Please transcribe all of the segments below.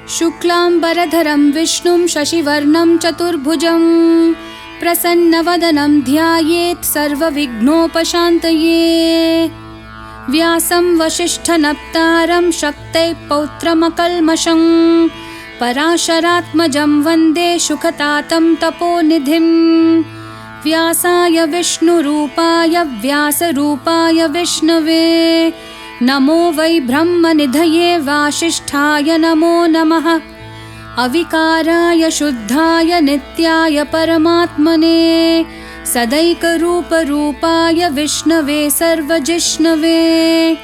शुक्लांबरधरं विष्णुं शशिवर्णं चतुर्भुजं प्रसन्नवदनं ध्यायेत् सर्वविघ्नोपशान्तये। व्यासं वसिष्ठनप्तारं शक्तैः पौत्रमकल्मषं पराशरात्मजं वन्दे शुकतातं तपोनिधिं। व्यासाय विष्णुरूपाय व्यासरूपाय विष्णवे नमो वै ब्रह्मनिधये वासिष्ठाय नमो नमः। अविकाराय शुद्धाय नित्याय परमात्मने सदैकरूपरूपाय विष्णवे सर्वजिष्णवे।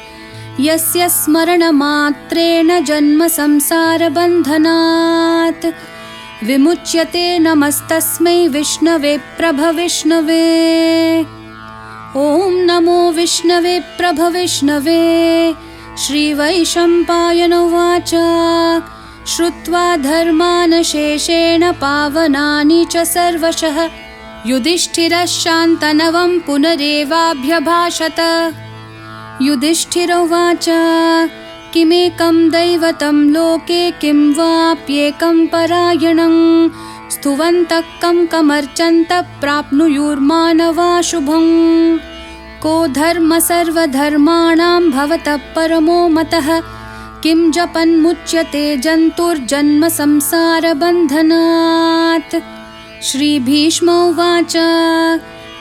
यस्य स्मरणमात्रेण जन्मसंसारबन्धनात् विमुच्यते नमस्तस्मै विष्णवे प्रभविष्णवे। ॐ नमो विष्णवे प्रभविष्णवे। श्रीवैशम्पायन उवाच श्रुत्वा धर्मान् शेषेण पावनानि च सर्वशः युधिष्ठिरः शान्तनवं पुनरेवाभ्यभाषत। युधिष्ठिर उवाच किमेकं दैवतं लोके किं वाप्येकं परायणं स्तुवन्तः कं कमर्चन्तः प्राप्नुयुर्मानवा शुभं। को धर्म सर्वधर्माणां भवतः परमो मतः किं जपन्मुच्यते जन्तुर्जन्म संसारबन्धनात्। श्रीभीष्म उवाच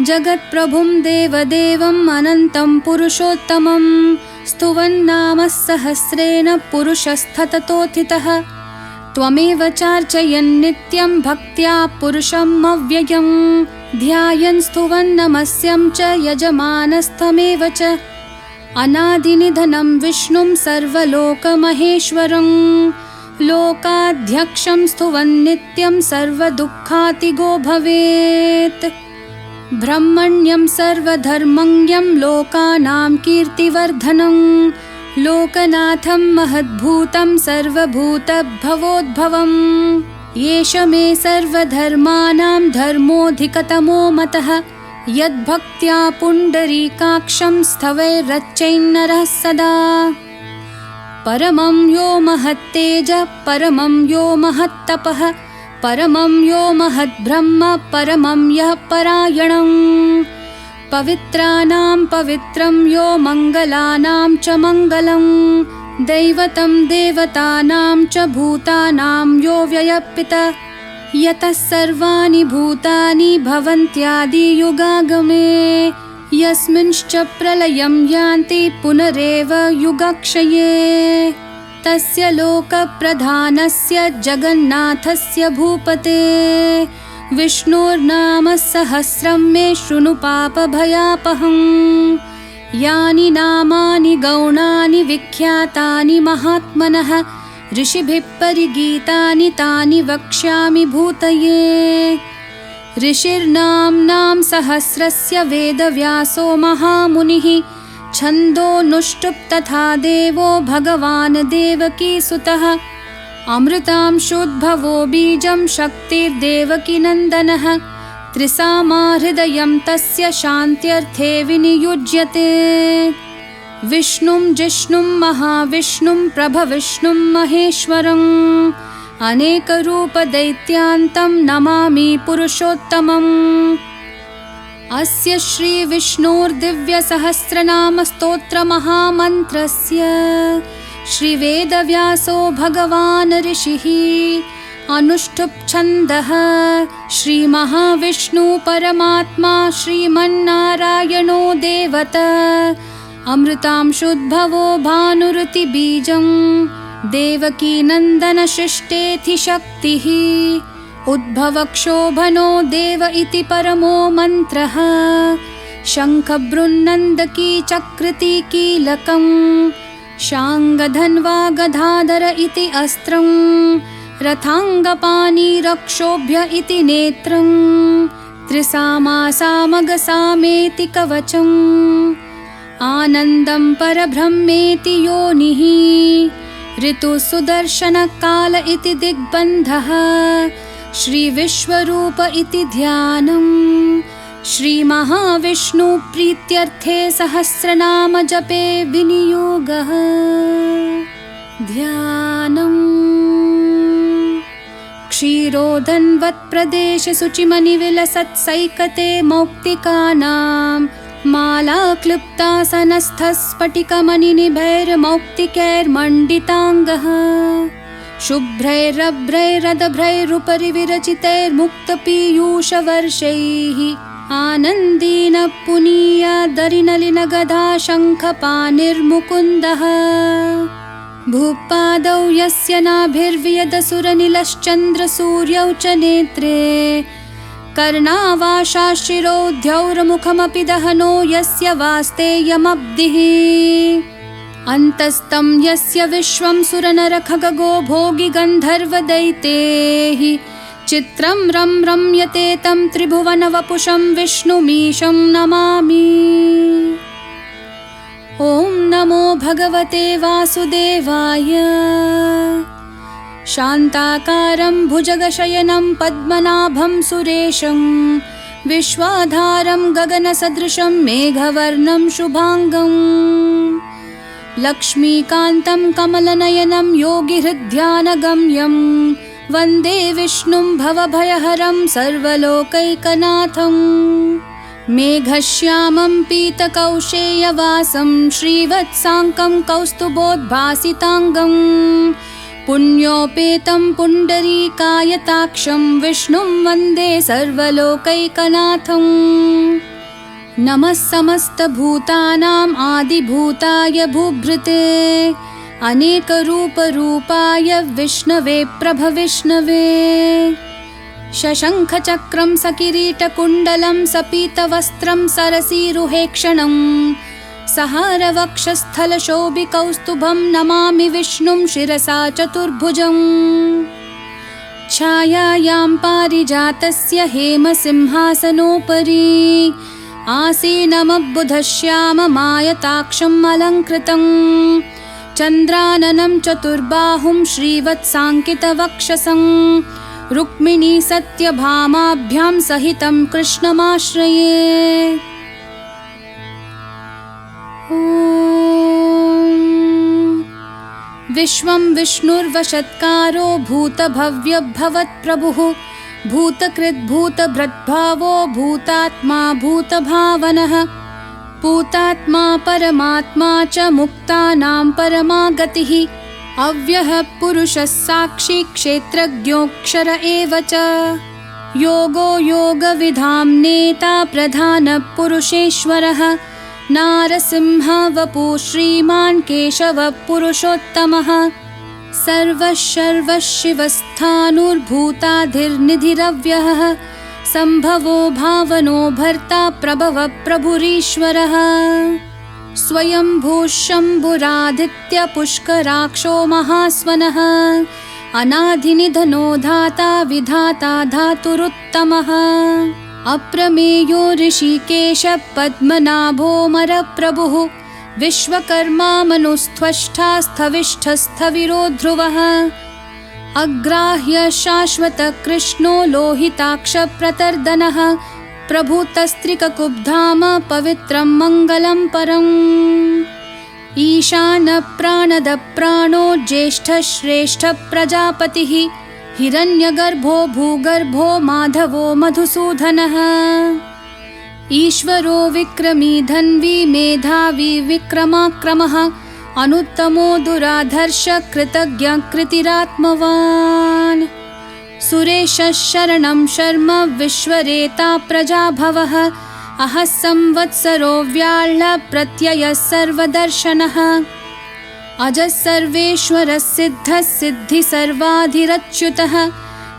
जगत्प्रभुं देवदेवम् अनन्तं पुरुषोत्तमं स्तुवन्नामः सहस्रेण पुरुषस्तततोत्थितः। त्वमेव चार्चयन् नित्यं भक्त्या पुरुषम् अव्ययं ध्यायन् स्तुवन् नमस्यं च यजमानस्तमेव च। अनादिनिधनं विष्णुं सर्वलोकमहेश्वरं लोकाध्यक्षं स्तुवन् नित्यं सर्वदुःखातिगो भवेत्। ब्रह्मण्यं सर्वधर्मज्ञं लोकानां कीर्तिवर्धनं लोकनाथं महद्भूतं सर्वभूतभवोद्भवम्। एष मे सर्वधर्माणां धर्मोऽधिकतमो मतः यद्भक्त्या पुण्डरीकाक्षं स्तवैरर्चयन्नरः सदा। परमं यो महत्तेजः परमं यो महत्तपः परमं यो महद्ब्रह्म परमं यः परायणं। पवित्राणां पवित्रं यो मङ्गलानां च मङ्गलं दैवतं देवतानां च भूतानां यो व्ययपितः यतः सर्वाणि भूतानि भवन्त्यादियुगागमे यस्मिंश्च प्रलयं यान्ति पुनरेव युगक्षये। तस्य लोकप्रधानस्य जगन्नाथस्य भूपते विष्णोर्नाम सहस्रं मे शृणु पापभयापहम्। यानि नामानि गौणानि विख्यातानि महात्मनः ऋषिभिः परिगीतानि तानि वक्ष्यामि भूतये। ऋषिर्नाम्नां सहस्रस्य वेदव्यासो महामुनिः छन्दोनुष्टुप् तथा देवो भगवान् देवकीसुतः। अमृतांशोद्भवो बीजं शक्तिर्देवकीनन्दनः त्रिसामा हृदयं तस्य शान्त्यर्थे विनियुज्यते। विष्णुं जिष्णुं महाविष्णुं प्रभविष्णुं महेश्वरम् अनेकरूपदैत्यान्तं नमामि पुरुषोत्तमम्। अस्य श्रीविष्णोर्दिव्यसहस्रनामस्तोत्रमहामन्त्रस्य श्रीवेदव्यासो भगवान् ऋषिः अनुष्टुप् छन्दः श्रीमहाविष्णु परमात्मा श्रीमन्नारायणो देवता। अमृतांशोद्भवो भानुरुतिबीजं देवकीनन्दनशिष्टेति शक्तिः उद्भवक्षोभनो देव इति परमो मन्त्रः। शङ्खबृन्नन्दकी चक्रती कीलकं शाङ्गधन्वा गदाधर इति अस्त्रं रथाङ्गपाणि रक्षोभ्य इति नेत्रं त्रिसामा सामगसामेति कवचम् आनन्दं परब्रह्मेति योनिः ऋतुसुदर्शनकाल इति दिग्बन्धः श्रीविश्वरूप इति ध्यानम्। श्रीमहाविष्णु प्रीत्यर्थे सहस्रनाम जपे विनियोगः ध्यानम्। क्षीरोदन्वत्प्रदेशे शुचिमनिविलसत्सैकते मौक्तिकानां मालाक्लृप्तासनस्थस्फटिकमणिनिभैर्मौक्तिकैर्मण्डिताङ्गः शुभ्रैरभ्रैरदभ्रैरुपरि विरचितैर्मुक्तपीयूषवर्षैः आनन्दीन पुनीयादरिनलिनगदा शङ्खपाणिर्मुकुन्दः भूपादौ यस्य नाभिर्वियदसुरनिलश्चन्द्रसूर्यौ च नेत्रे कर्णावाशाशिरोद्यौर्मुखमपि दहनो यस्य वास्तेयमब्धिः अन्तस्तं यस्य विश्वं सुरनरखगो भोगि गन्धर्वदैतेः चित्रं रं रम्यते तं त्रिभुवनवपुषं विष्णुमीशं नमामि। ॐ नमो भगवते वासुदेवाय। शान्ताकारं भुजगशयनं पद्मनाभं सुरेशं विश्वाधारं गगनसदृशं मेघवर्णं शुभांगं लक्ष्मीकान्तं कमलनयनं योगिहृद्ध्यानगम्यं वन्दे विष्णुं भवभयहरं सर्वलोकैकनाथं मेघश्यामं पीतकौशेयवासं श्रीवत्साङ्कं कौस्तुभोद्भासिताङ्गं पुण्योपेतं पुण्डरीकायताक्षं विष्णुं वन्दे सर्वलोकैकनाथं नमः समस्तभूतानाम् आदिभूताय भूभृते अनेकरूपरूपाय विष्णवे प्रभविष्णवे शशङ्खचक्रं सकिरीटकुण्डलं सपीतवस्त्रं सरसीरुहेक्षणं सहारवक्षस्थलशोभिकौस्तुभं नमामि विष्णुं शिरसा चतुर्भुजम् छायायां पारिजातस्य हेमसिंहासनोपरि आसीनमब्बुधश्याममायताक्षम् अलङ्कृतं चन्द्राननं चतुर्बाहुं श्रीवत्साङ्कितवक्षसं रुक्मिणी सत्यभामाभ्यां सहितं कृष्णमाश्रये। विश्वं विष्णुर्वशत्कारो भूतभव्यभवत्प्रभुः भूतकृद्भूतभृद्भावो भूतात्मा भूतभावनः पूतात्मा परमात्मा च मुक्तानां परमागतिः अव्ययः पुरुषः साक्षी क्षेत्रज्ञोऽक्षर एव च योगो योगविधां नेता प्रधानपुरुषेश्वरः नारसिंह वपुः श्रीमान् केशवः पुरुषोत्तमः सर्वः सर्वः शिवस्थाणुर्भूताधिर्निधिरव्ययः सम्भवो भावनो भर्ता प्रभवः प्रभुरीश्वरः स्वयंभूः शम्भुरादित्य पुष्कराक्षो महास्वनः अनादिनिधनो धाता विधाता धातुरुत्तमः अप्रमेयो ऋषिकेश पद्मनाभोऽमरप्रभुः विश्वकर्मा मनुस्त्वष्टा स्थविष्ठस्थविरो ध्रुवः अग्राह्य शाश्वत कृष्णो लोहिताक्ष प्रतर्दनः प्रभूतस्त्रिककुब्धाम पवित्रं मङ्गलं परम् ईशान प्राणद प्राणो ज्येष्ठ श्रेष्ठ प्रजापतिः हिरण्यगर्भो भूगर्भो माधवो मधुसूदनः ईश्वरो विक्रमी धन्वी मेधावी विक्रमाक्रमः अनुत्तमो दुराधर्ष कृतज्ञ कृतिरात्मवान् सुरेशः शरणं शर्म विश्वरेता प्रजाभवः अहः संवत्सरो व्याळ्ह प्रत्ययः सर्वदर्शनः अजः सर्वेश्वरः सिद्धः सिद्धि सर्वाधिरच्युतः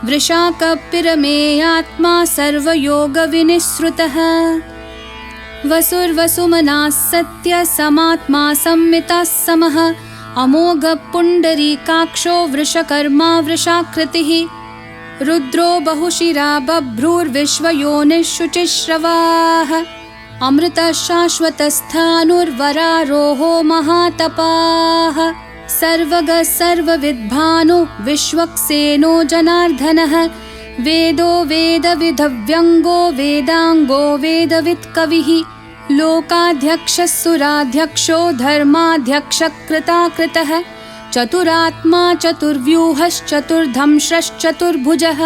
वृषाकपिरमेयात्मा सर्वयोगविनिःसृतः वसुर्वसुमनाः सत्य समात्मा संमिताः समः अमोघ पुण्डरीकाक्षो वृषकर्मा वृषाकृतिः रुद्रो बहुशिरा बभ्रूर्विश्वयोनिः शुचिश्रवाः अमृतः शाश्वतस्थाणुर्वरारोहो महातपाः सर्वगः सर्वविद्भानु विश्वक्सेनो जनार्दनः वेदो वेदविधव्यङ्गो वेदाङ्गो वेदवित्कविः लोकाध्यक्षः सुराध्यक्षो धर्माध्यक्षः कृताकृतः चतुरात्मा चतुर्व्यूहश्चतुर्धंश्रश्चतुर्भुजः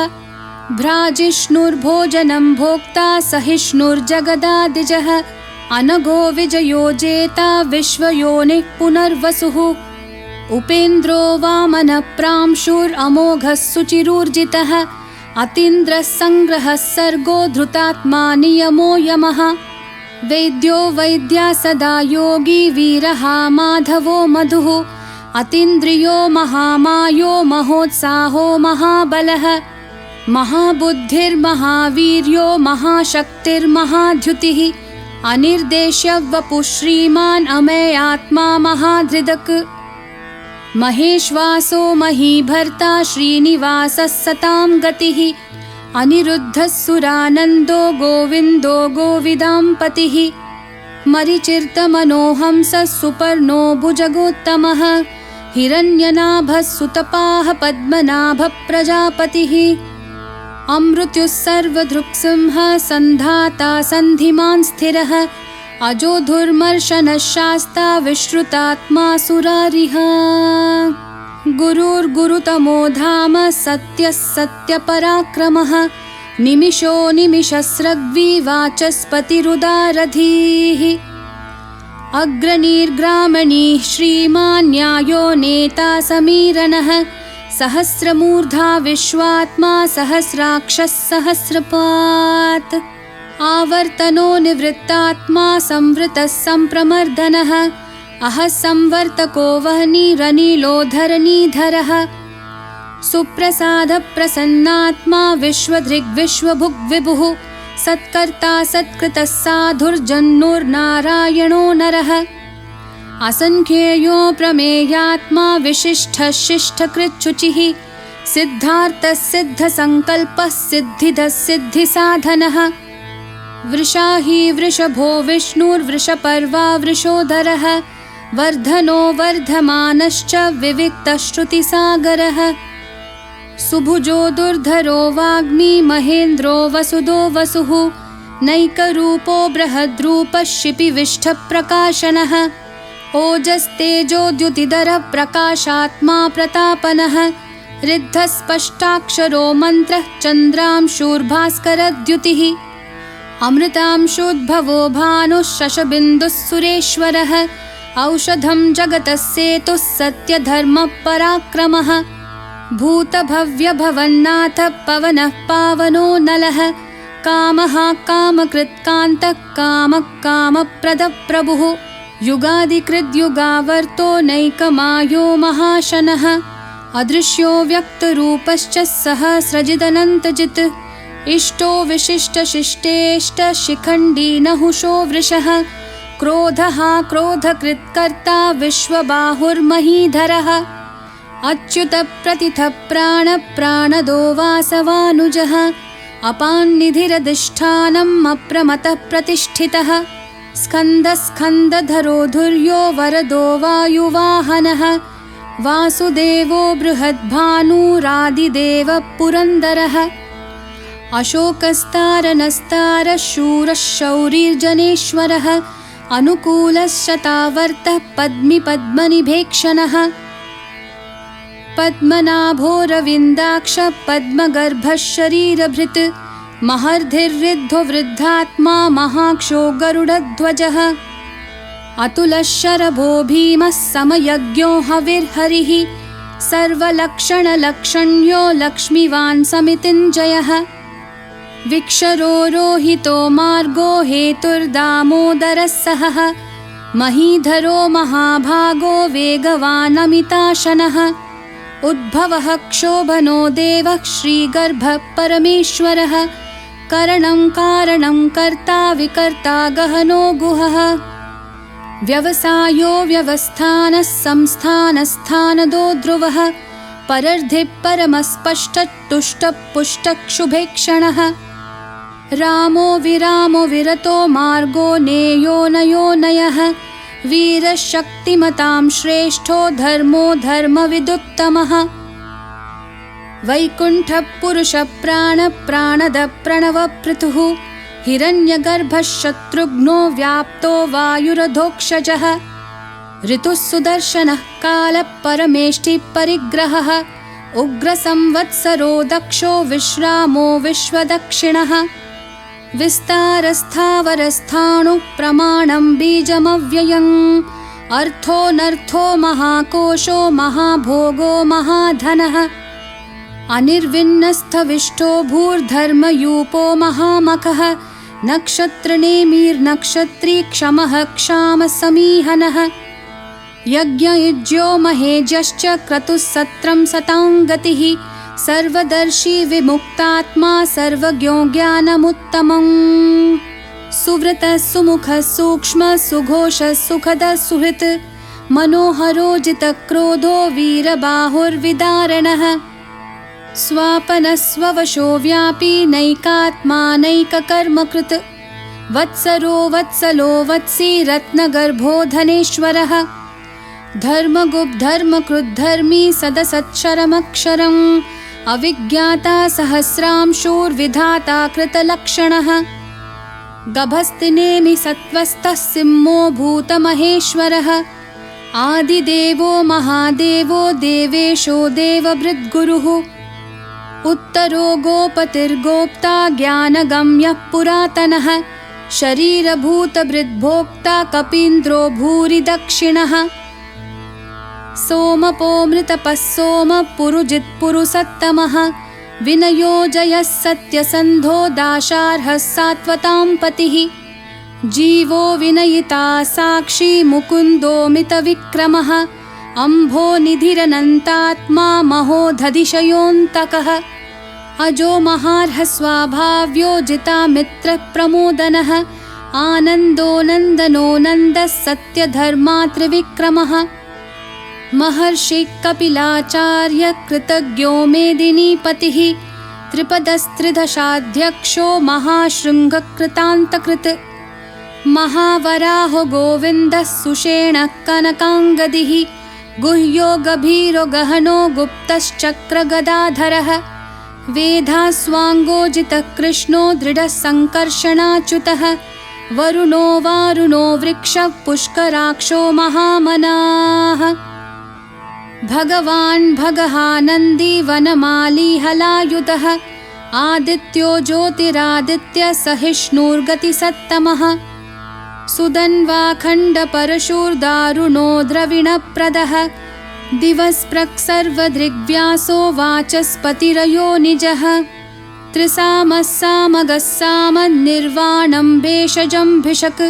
भ्राजिष्णुर्भोजनं भोक्ता सहिष्णुर्जगदादिजः अनघो विजयो जेता विश्वयोनिः पुनर्वसुः उपेन्द्रो वामनः प्रांशुरमोघः सुचिरूर्जितः अतीन्द्रः संग्रहः सर्गो धृतात्मा नियमो यमः वैद्यो वैद्या सदा योगी वीरः माधवो मधुः अतीन्द्रियो महामायो महोत्साहो महाबलः महाबुद्धिर्महावीर्यो महाशक्तिर्महाद्युतिः अनिर्देश्य वपुः श्रीमान् अमेयात्मा महाधृदक् महेश्वासो महीभर्ता श्रीनिवासः सतां गतिः अनिरुद्धः सुरानन्दो गोविन्दो गोविदाम्पतिः मरिचिर्तमनोहंसः सुपर्णो भुजगोत्तमः हिरण्यनाभः सुतपाः पद्मनाभः प्रजापतिः अमृत्युः सर्वदृक्सिंहः सन्धाता सन्धिमान् स्थिरः अजोधुर्मर्शनः शास्ता विश्रुतात्मा सुरारिः गुरुर्गुरुतमो धाम सत्यः सत्यपराक्रमः निमिषो निमिषस्रग्वी वाचस्पतिरुदारधीः अग्रणीर्ग्रामणीः श्रीमान् न्यायो नेता समीरणः सहस्रमूर्धा विश्वात्मा सहस्राक्षः सहस्रपात् आवर्तनो निवृत्तात्मा संवृतः सम्प्रमर्दनः अहः संवर्तको वह्निरनिलोधरणीधरः सुप्रसादः प्रसन्नात्मा विश्वधृग्विश्वभुग्विभुः सत्कर्ता सत्कृतः साधुर्जन्नुर्नारायणो नरः असंख्येयो प्रमेयात्मा विशिष्टः शिष्टकृच्छुचिः सिद्धार्थः सिद्धसङ्कल्पः सिद्धिदः सिद्धिसाधनः वृषाही वृषभो विष्णुर्वृषपर्वा वृषोदरः वर्धनो वर्धमानश्च विविक्तः श्रुतिसागरः सुभुजो दुर्धरो वाग्मी महेन्द्रो वसुदो वसुः नैकरूपो बृहद्रूपः शिपिविष्ठप्रकाशनः ओजस्तेजोद्युतिधरः प्रकाशात्मा प्रतापनः रिद्धस्पष्टाक्षरो मन्त्रः चन्द्रांशूर्भास्करद्युतिः अमृतांशोद्भवो भानुः शशबिन्दुः सुरेश्वरः औषधं जगतः सेतुः सत्यधर्मपराक्रमः भूतभव्यभवन्नाथः पवनः पावनो नलः कामः कामकृत्कान्तः कामः कामप्रदः प्रभुः युगादिकृद्युगावर्तो नैकमायो महाशनः अदृश्यो व्यक्तरूपश्च सहस्रजिदनन्तजित् इष्टो विशिष्टशिष्टेष्ट शिखण्डी नहुषो वृषः क्रोधः क्रोधकृत्कर्ता विश्वबाहुर्महीधरः अच्युतप्रतिथः प्राणदो वासवानुजः अपान्निधिरधिष्ठानम् अप्रमतः प्रतिष्ठितः स्कन्दस्कन्दधरो धुर्यो वरदो वायुवाहनः वासुदेवो बृहद्भानुरादिदेवः पुरन्दरः अशोकस्तारनस्तारः शूरः शौरिर्जनेश्वरः अनुकूलश्शतावर्तः पद्मिपद्मनिभेक्षणः पद्मनाभोरविन्दाक्षः पद्मगर्भः शरीरभृत् महर्धिर्ऋद्धो वृद्धात्मा महाक्षो गरुडध्वजः अतुलः शरभो भीमः समयज्ञो हविर्हरिः सर्वलक्षणलक्षण्यो लक्ष्मीवान् समितिञ्जयः विक्षरो रोहितो मार्गो हेतुर्दामोदरः सहः महीधरो महाभागो वेगवानमिताशनः उद्भवः क्षोभनो देवः श्रीगर्भः परमेश्वरः करणं कारणं कर्ता विकर्ता गहनो गुहः व्यवसायो व्यवस्थानः संस्थानस्थानदो ध्रुवः परर्धिः परमस्पष्टतुष्टपुष्टक्षुभेक्षणः रामो विरामो विरतो मार्गो नेयो नयो नयः वीरशक्तिमतां श्रेष्ठो धर्मो धर्मविदुत्तमः वैकुण्ठः पुरुषः प्राणदः प्रणवपृथुः हिरण्यगर्भः शत्रुघ्नो व्याप्तो वायुरधोक्षजः ऋतुः सुदर्शनः कालः परमेष्ठिः परिग्रहः उग्रसंवत्सरो दक्षो विश्रामो विश्वदक्षिणः विस्तारस्थावरस्थाणुः प्रमाणं बीजमव्ययम् अर्थोऽनर्थो महाकोशो महाभोगो महाधनः अनिर्विन्नस्थविष्टो भूर्धर्मयूपो महामखः नक्षत्रनेमिर्नक्षत्री क्षमः क्षामसमीहनः यज्ञयुज्यो महेज्यश्च क्रतुः सत्रं सताङ्गतिः सर्वदर्शी विमुक्तात्मा सर्वज्ञो ज्ञानमुत्तमम् सुव्रतः सुमुखः सूक्ष्मः सुघोषः सुखदः सुहृत् मनोहरो जितक्रोधो वीरबाहुर्विदारणः स्वापनः स्ववशो व्यापी नैकात्मा नैककर्मकृत् वत्सरो वत्सलो वत्सी रत्नगर्भो धनेश्वरः धर्मगुप्धर्मकृद्धर्मी सदसत्क्षरमक्षरम् अविज्ञाता सहस्रांशोर्विधाता कृतलक्षणः गभस्तिनेमि सत्त्वस्थः सिंहो भूतमहेश्वरः आदिदेवो महादेवो देवेशो देवभृद्गुरुः उत्तरो गोपतिर्गोप्ता ज्ञानगम्यः पुरातनः शरीरभूतभृद्भोक्ता कपीन्द्रो भूरि दक्षिणः सोमपोमृतपः सोमः पुरुजित्पुरुसत्तमः विनयो जयः सत्यसन्धो दाशार्हः सात्वतां पतिः जीवो विनयिता साक्षी मुकुन्दोमितविक्रमः अम्भोनिधिरनन्तात्मा महोदधिशयोऽन्तकः अजो महार्हस्वाभाव्यो जितामित्रप्रमोदनः आनन्दो नन्दनो नन्दः सत्यधर्मात्रिविक्रमः महर्षि कपिलाचार्य कृतज्ञो मेदिनीपतिः त्रिपदस्त्रिदशाध्यक्षो महाशृङ्गकृतान्तकृत् महावराहो गोविन्दः सुषेणः कनकाङ्गदिः गुह्यो गभीरो गहनो गुप्तश्चक्रगदाधरः वेधास्वाङ्गोजितः कृष्णो दृढः सङ्कर्षणाच्युतः वरुणो वारुणो वृक्षः पुष्कराक्षो महामनाः भगवान् भगहानन्दी वनमाली हलायुधः आदित्यो ज्योतिरादित्य सहिष्णुर्गतिसत्तमः सुदन्वाखण्डपरशुर्दारुणो द्रविणप्रदः दिवस्प्रक्सर्वदृग्व्यासो वाचस्पतिरयो निजः त्रिसामः सामगः सामन्निर्वाणं भेषजं भिषक्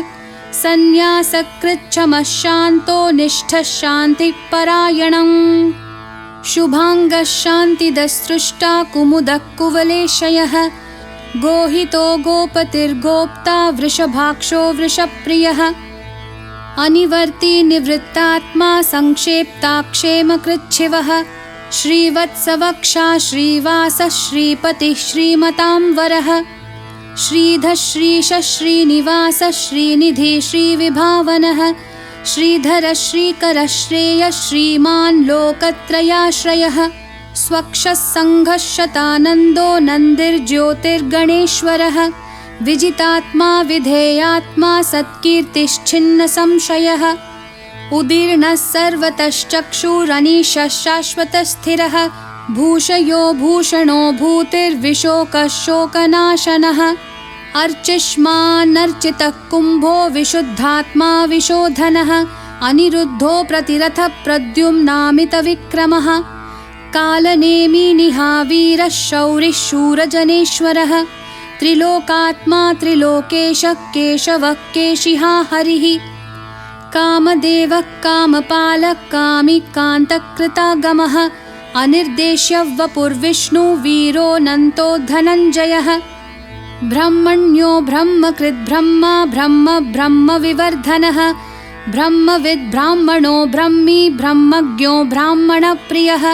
सन्न्यासकृच्छमः शान्तो निष्ठः शान्तिपरायणम् शुभाङ्गः शान्तिदस्सृष्टा कुमुदः कुवलेशयः गोहितो गोपतिर्गोप्ता वृषभाक्षो वृषप्रियः अनिवर्ती निवृत्तात्मा संक्षेप्ताक्षेमकृच्छिवः श्रीवत्सवक्षा श्रीवासः श्रीपतिः श्रीमतांवरः श्रीधः श्रीशः श्रीनिवासः श्रीनिधि श्रीविभावनः श्रीधरः श्रीकरः श्रेयः श्रीमान् लोकत्रयाश्रयः स्वक्षः सङ्घः शतानन्दो नन्दिर्ज्योतिर्गणेश्वरः विजितात्मा विधेयात्मा सत्कीर्तिश्छिन्नसंशयः उदीर्णः सर्वतश्चक्षुरनीशः शाश्वतस्थिरः भूषयो भूषणो भूतिर्विशोकः शोकनाशनः अर्चिष्मान्नर्चितः कुम्भो विशुद्धात्मा विशोधनः अनिरुद्धो प्रतिरथः प्रद्युम्नामितविक्रमः कालनेमी निहावीरः शौरिः शूरजनेश्वरः त्रिलोकात्मा त्रिलोकेशः केशवः केशिहा हरिः कामदेवः कामपालः कामी कान्तकृतागमः अनिर्देश्य वपुर्विष्णु वीरोऽनन्तो धनञ्जयः ब्रह्मण्यो ब्रह्मकृद्ब्रह्मा ब्रह्म ब्रह्मविवर्धनः ब्रह्मविद् ब्राह्मणो ब्रह्मी ब्रह्मज्ञो ब्राह्मणप्रियः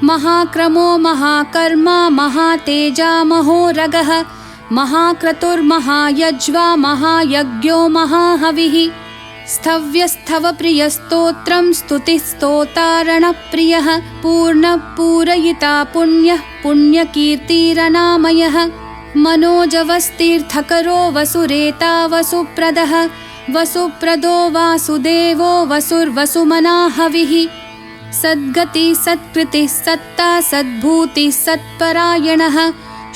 महाक्रमो महाकर्मा महातेजा महोरगः महाक्रतुर्महायज्वा महायज्ञो महाहविः स्थव्यस्थवप्रियस्तोत्रं स्तुतिस्तोतारणप्रियः पूर्णपूरयिता पुण्यः पुण्यकीर्तिरनामयः मनोजवस्तीर्थकरो वसुरेता वसुप्रदः वसुप्रदो वासुदेवो वसुर्वसुमना हविः सद्गति सत्कृतिः सत्ता सद्भूतिः सत्परायणः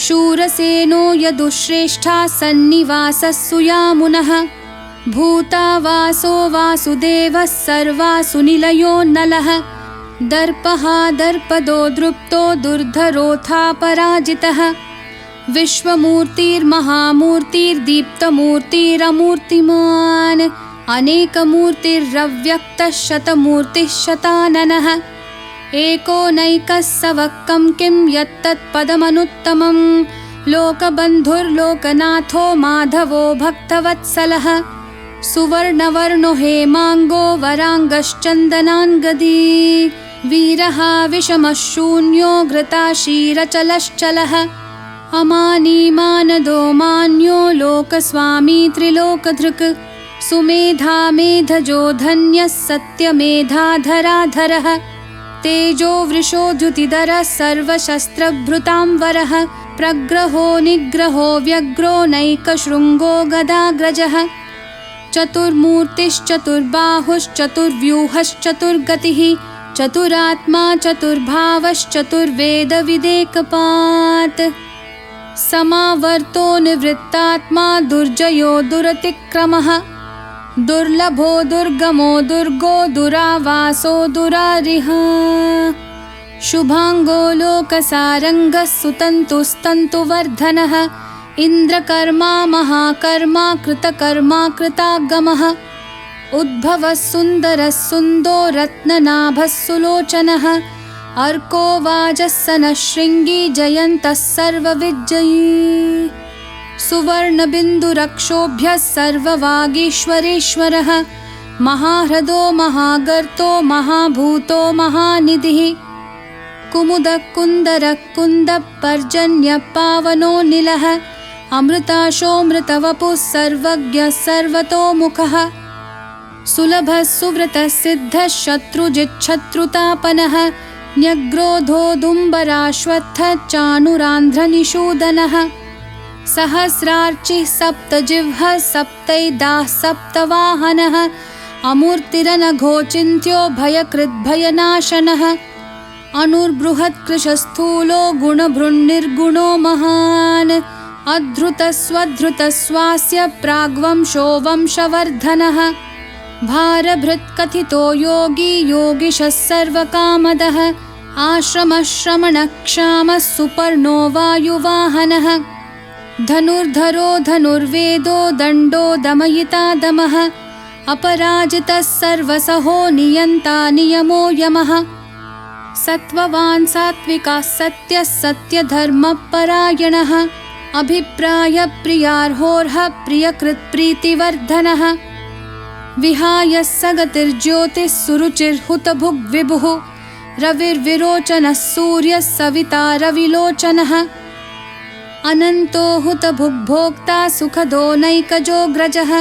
शूरसेनो यदुश्रेष्ठा सन्निवासः सुयामुनः भूता वासो वासुदेवः सर्वासु निलयो नलः दर्पः दर्पदो दृप्तो दुर्धरोऽथा पराजितः विश्वमूर्तिर्महामूर्तिर्दीप्तमूर्तिरमूर्तिमान् अनेकमूर्तिरव्यक्तः शतमूर्तिः शताननः एकोनैकः सवक्कं किं यत्तत्पदमनुत्तमं लोकबन्धुर्लोकनाथो माधवो भक्तवत्सलः सुवर्णवर्णो हेमाङ्गो वराङ्गश्चन्दनाङ्गदी वीरः विषमः शून्यो घृताशीरचलश्चलः अमानीमानदो मान्यो लोकस्वामी त्रिलोकधृक् सुमेधा मेधजो धन्यः सत्यमेधाधराधरः तेजो वृषोद्युतिधरः सर्वशस्त्रभृतांवरः प्रग्रहो निग्रहो व्यग्रो नैकशृङ्गो गदाग्रजः चतुर्मूर्तिश्चतुर्बाहुश्चतुर्व्यूहश्चतुर्गतिः चतुरात्मा चतुर्भावश्चतुर्वेदविदेकपात् समावर्तो निवृत्तात्मा दुर्जयो दुरतिक्रमः दुर्लभो दुर्गमो दुर्गो दुरावासो दुरारिः शुभाङ्गो लोकसारङ्गः सुतन्तुस्तन्तुवर्धनः इन्द्रकर्मा महाकर्मा कृतकर्मा कृतागमः उद्भवः सुन्दरः सुन्दो रत्ननाभः सुलोचनः अर्को वाजः सनः शृङ्गी जयन्तः सर्वविजयी सुवर्णबिन्दुरक्षोभ्यः सर्ववागीश्वरेश्वरः महाह्रदो महागर्तो महाभूतो महानिधिः कुमुदः कुन्दरः कुन्दः पर्जन्यः पावनो निलः अमृताशोऽमृतवपुः सर्वज्ञः सर्वतोमुखः सुलभः सुव्रतः सिद्धः शत्रुजिच्छत्रुतापनः न्यग्रोधोदुम्बराश्वत्थः चाणुरान्ध्रनिषूदनः सहस्रार्चिः सप्तजिह्वः सप्तैदाः सप्तवाहनः अमूर्तिरनघोचिन्त्यो भयकृद्भयनाशनः अनुर्बृहत्कृशस्थूलो गुणभृन्निर्गुणो महान् अधृतस्वधृतस्वास्य प्राग्वंशो वंशवर्धनः भारभृत्कथितो योगी योगिशः सर्वकामदः आश्रमः श्रमणः क्षामः सुपर्णो वायुवाहनः धनुर्धरो धनुर्वेदो दण्डो दमयिता दमः अपराजितः सर्वसहो नियन्ता नियमो यमः सत्त्ववान् सात्विकः सत्यः सत्यधर्मपरायणः अभिप्रायप्रियार्होर्हः प्रियकृत्प्रीतिवर्धनः विहाय सगतिर्ज्योतिः सुरुचिर्हुतभुग्विभुः रविर्विरोचनः सूर्यः सविता रविलोचनः अनन्तो हुतभुग्भोक्ता सुखदो नैकजोऽग्रजः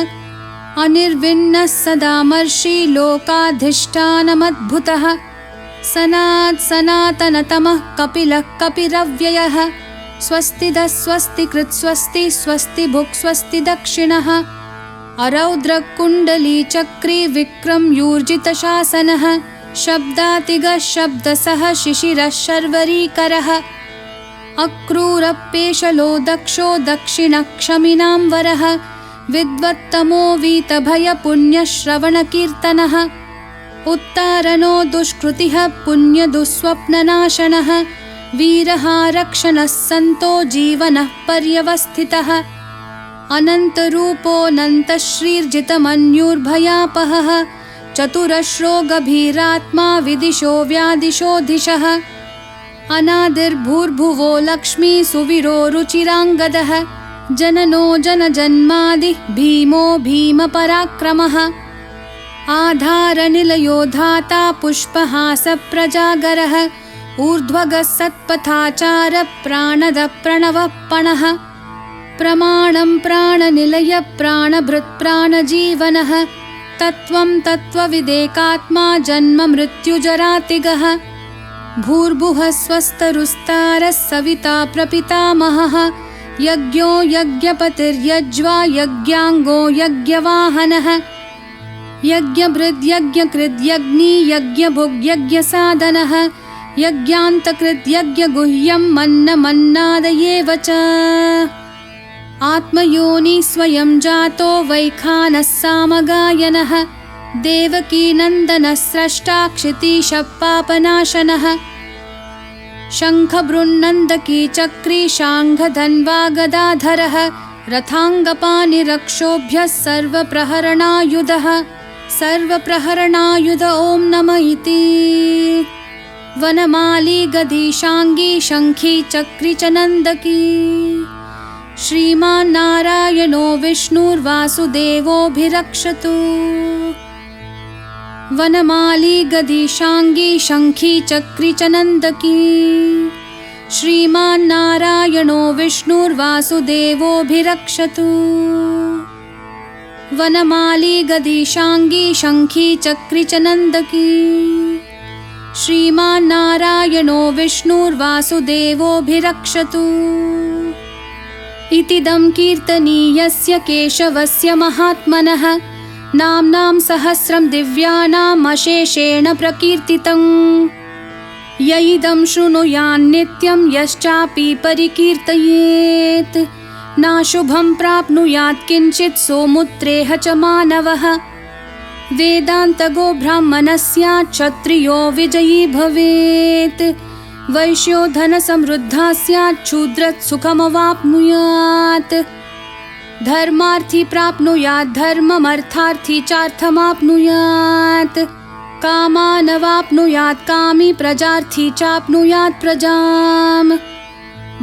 अनिर्विण्णः सदामर्षि लोकाधिष्ठानमद्भुतः सनातनतमः कपिलः कपिरव्ययः स्वस्तिदः स्वस्तिकृत् स्वस्ति स्वस्ति भुक् स्वस्ति दक्षिणः अरौद्रकुण्डलीचक्री विक्रमयूर्जितशासनः शब्दातिगः शब्दसः शिशिरः शर्वरीकरः अक्रूरपेशलो दक्षो दक्षिणक्षमिनां वरः विद्वत्तमो वीतभयपुण्यश्रवणकीर्तनः उत्तारणो दुष्कृतिः पुण्यदुःस्वप्ननाशनः वीरः रक्षणः सन्तो जीवनः पर्यवस्थितः अनन्तरूपोऽनन्तश्रीर्जितमन्युर्भयापहः चतुरश्रो गभीरात्मा विदिशो व्यादिशोऽधिशः अनादिर्भूर्भुवो लक्ष्मी सुवीरो रुचिराङ्गदः जननो जनजन्मादिः भीमो भीमपराक्रमः आधारनिलयो धाता पुष्पहासप्रजागरः ऊर्ध्वगः सत्पथाचारः प्राणदः प्रणवः पणः प्रमाणं प्राणनिलय प्राणभृत् प्राणजीवनः तत्त्वं तत्त्वविदेकात्मा जन्म मृत्युजरातिगः भूर्भुवः स्वस्तरुस्तारः सविता प्रपितामहः यज्ञो यज्ञपतिर्यज्वा यज्ञांगो यज्ञवाहनः यज्ञभृद्यज्ञकृद्यग्नि यज्ञभुग्यज्ञसाधनः यज्ञान्तकृद्यज्ञगुह्यं मन्नमन्नादयेव च आत्मयोनि स्वयं जातो वैखानः सामगायनः देवकीनन्दनः स्रष्टा क्षितीशः पापनाशनः शङ्खबृन्नन्दकी चक्री शाङ्खधन्वा गदाधरः रथाङ्गपाणिरक्षोभ्यः सर्वप्रहरणायुधः सर्वप्रहरणायुध ॐ नमः इति वनमाली गदीशाङ्गी शङ्खी चक्री च नन्दकी श्रीमान् नारायणो विष्णुर्वासुदेवोऽभिरक्षतु वनमाली गदीशाङ्गी शङ्खी चक्री च नन्दकी श्रीमान् नारायणो विष्णुर्वासुदेवोऽभिरक्षतु वनमाली गदीशाङ्गी शङ्खी चक्री च नन्दकी श्रीमान् नारायणो विष्णुर्वासुदेवोऽभिरक्षतु इतिदं कीर्तनीयस्य केशवस्य महात्मनः नाम्नां सहस्रं दिव्यानाम् अशेषेण प्रकीर्तितम् य इदं शृणुयान्नित्यं यश्चापि परिकीर्तयेत् नाशुभं प्राप्नुयात् किञ्चित् सोमुत्रेह च मानवः वेदान्तगो ब्राह्मणः स्यात् क्षत्रियो विजयी भवेत् वैश्यो धनसमृद्धः स्यात् शूद्रः सुखमवाप्नुयात् धर्मार्थी प्राप्नुयात् धर्ममर्थार्थी चार्थमाप्नुयात् कामानवाप्नुयात् कामी प्रजार्थी चाप्नुयात् प्रजाम्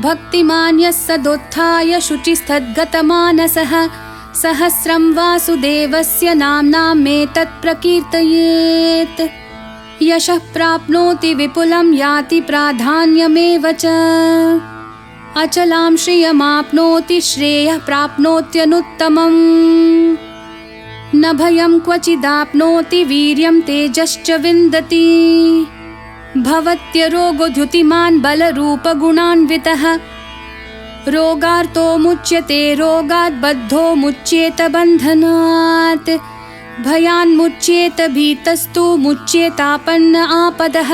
भक्तिमान् यः सदोत्थाय शुचिस्तद्गतमानसः सहस्रं वासुदेवस्य नाम्नामेतत् प्रकीर्तयेत् यशः प्राप्नोति विपुलं याति प्राधान्यमेव च अचलां श्रियमाप्नोति श्रेयः प्राप्नोत्यनुत्तमम् न भयं क्वचिदाप्नोति वीर्यं तेजश्च विन्दति भवत्यरोगोऽद्युतिमान् बलरूपगुणान्वितः रोगार्तो मुच्यते रोगात् बद्धो मुच्येत बन्धनात् भयान्मुच्येत भीतस्तु मुच्येतापन्न आपदः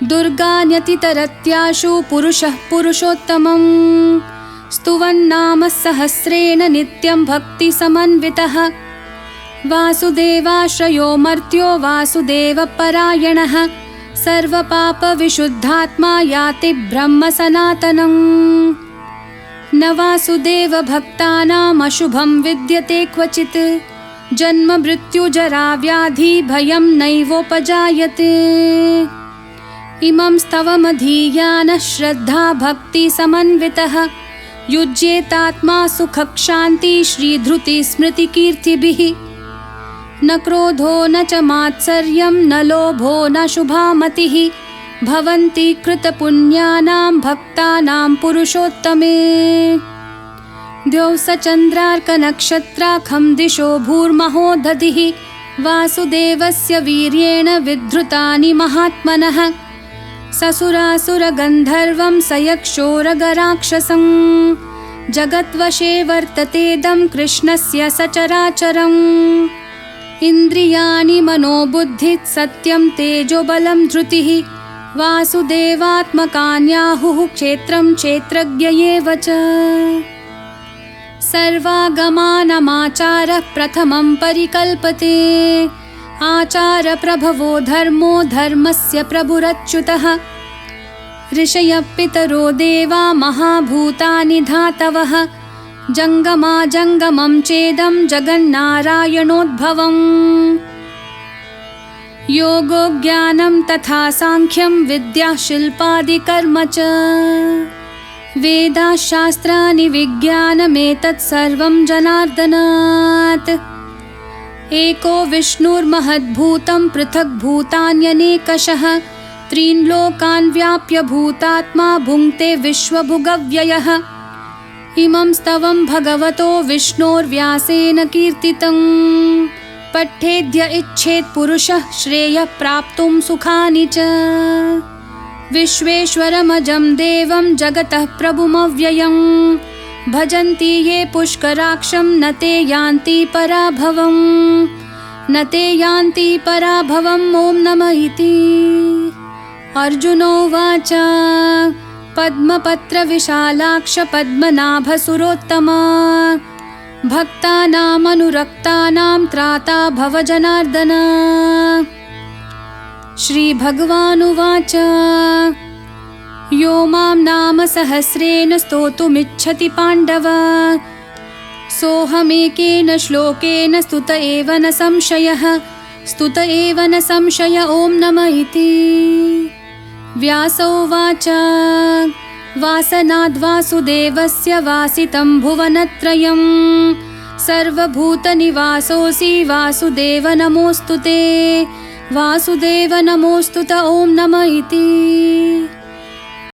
दुर्गान्यतितरत्याशु पुरुषः पुरुषोत्तमम् स्तुवन्नाम सहस्रेण नित्यं भक्तिसमन्वितः वासुदेवाश्रयो मर्त्यो वासुदेवपरायणः सर्वपापविशुद्धात्मा याति ब्रह्म सनातनम् न वासुदेवभक्तानाम् अशुभं विद्यते क्वचित् जन्म मृत्युजरा व्याधि भयं नैवोपजायते इमं स्तवमधीयानः श्रद्धा भक्तिसमन्वितः युज्येतात्मा सुखक्षान्ति श्रीधृति स्मृतिकीर्तिभिः न क्रोधो न च मात्सर्यं न लोभो न शुभामतिः भवन्ति कृतपुण्यानां भक्तानां पुरुषोत्तमे द्यौसचन्द्रार्कनक्षत्राखं दिशो भूर्महोदधिः वासुदेवस्य वीर्येण विधृतानि महात्मनः ससुरासुरगन्धर्वं सयक्षोरगराक्षसं जगद्वशे वर्ततेदं कृष्णस्य सचराचरम् इन्द्रियाणि मनोबुद्धिः सत्यं तेजोबलं धृतिः वासुदेवात्मकान्याहुः क्षेत्रं क्षेत्रज्ञ एव च सर्वागमानमाचारः प्रथमं परिकल्पते आचारप्रभवो धर्मो धर्मस्य प्रभुरच्युतः ऋषयः पितरो देवा महाभूतानि धातवः जङ्गमाजङ्गमं चेदं जगन्नारायणोद्भवम् योगो ज्ञानं तथा साङ्ख्यं विद्या शिल्पादिकर्म च वेदाशास्त्राणि विज्ञानमेतत् सर्वं जनार्दनात् एको विष्णुर्महद्भूतं पृथक् भूतान्यनेकशः त्रीन् लोकान् व्याप्य भूतात्मा भुङ्क्ते विश्वभुगव्ययः इमं स्तवं भगवतो विष्णोर्व्यासेन कीर्तितं पठेद्य इच्छेत् पुरुषः श्रेयः प्राप्तुं सुखानि च विश्वेश्वरमजं देवं जगतः प्रभुमव्ययं भजन्ति ये पुष्कराक्षं न ते यान्ति पराभवं न ते यान्ति पराभवम् ॐ नमः इति। अर्जुनोवाच पद्मपत्रविशालाक्ष पद्मनाभसुरोत्तमा भक्तानामनुरक्तानां त्राता भव जनार्दन। श्रीभगवानुवाच यो मां नाम सहस्रेण स्तोतुमिच्छति पाण्डव सोऽहमेकेन श्लोकेन स्तुत एव न संशयः स्तुत एव न संशय ॐ नमः इति। व्यासोवाच वासनाद्वासुदेवस्य वासितं भुवनत्रयं सर्वभूतनिवासोऽसि वासुदेव नमोऽस्तु ते वासुदेव नमोऽस्तु ॐ नमः इति।